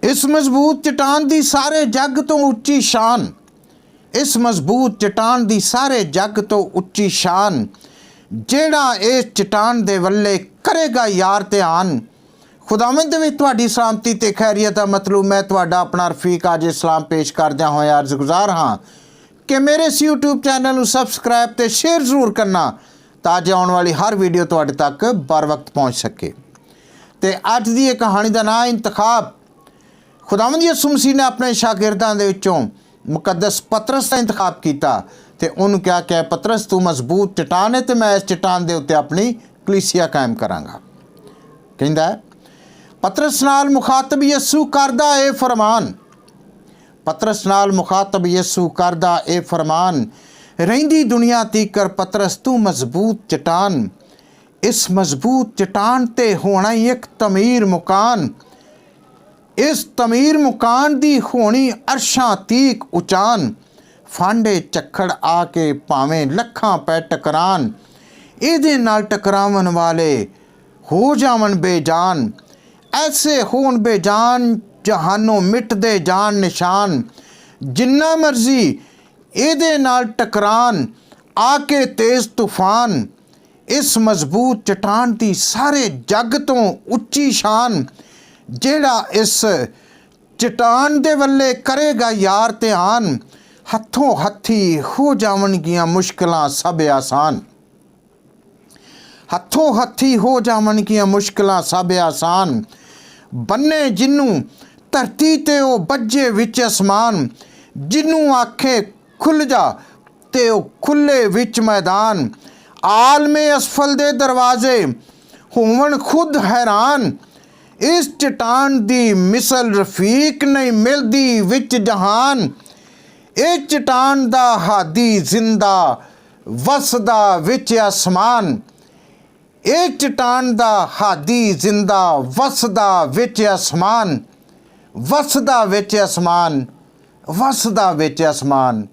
इस मजबूत चट्टान दी सारे जग तो उच्ची शान, इस मजबूत चट्टान दी सारे जग तो उच्ची शान, जेड़ा इस चट्टान दे वल्ले करेगा यार ध्यान। खुदावंद दे विच तुहाडी सलामती ते खैरियत दा मतलब मैं तुहाडा अपना रफीक आज इस्लाम पेश करदियां होया अर्ज़गुज़ार हाँ कि मेरे इस यूट्यूब चैनल नूं सबसक्राइब ते शेयर जरूर करना ताकि आने वाली हर वीडियो तुहाडे तक बर वक्त पहुँच सके। तो अज दी कहानी का नाम इंतखाब। खुदावंद यसू मसीह ने अपने शागिर्दां दे विचों मुकद्दस पतरस का इंतखाब किया तो उन्होंने क्या कि पतरस तू मजबूत चट्टान है तो मैं इस चट्टान के उत्ते अपनी कलीसिया कायम करांगा। कहंदा है पतरस नाल मुखातब यसू करदा ए फरमान, पतरस नाल मुखातब यसू करदा ए फरमान, रहिंदी दुनिया तीकर पतरस तू मजबूत चट्टान, इस मजबूत चट्टान ते होना एक तमीर मुकान, इस तमीर मुकान दी होनी अरशां तीक उचान, फांडे चक्खड़ आके भावें लखां पै टकरान, इहदे नाल टकरावन वाले हो जावन बेजान, ऐसे होन बेजान जहानों मिटदे जान निशान, जिन्ना मर्जी इहदे नाल टकरान आके तेज़ तूफान, इस मजबूत चट्टान दी सारे जग तो उच्ची शान, जेड़ा इस चट्टान दे वल्ले करेगा यार ध्यान, हथों हथी हो जावनगियां मुश्किलां सब आसान, हथों हथी हो जावनगियां मुश्किलां सब आसान, बन्ने जिन्नू धरती ते ओ बज्जे विच आसमान, जिन्नू आखे खुल जा ते ओ खुले विच मैदान, आलमे असफल दे दरवाजे होवन खुद हैरान, इस चट्टान दी मिसल रफीक नहीं मिलदी विच जहान, इस चट्टान दा हादी जिंदा वसदा विच आसमान, इस चट्टान दा हादी जिंदा वसदा विच आसमान, वसदा विच आसमान, वसदा विच आसमान।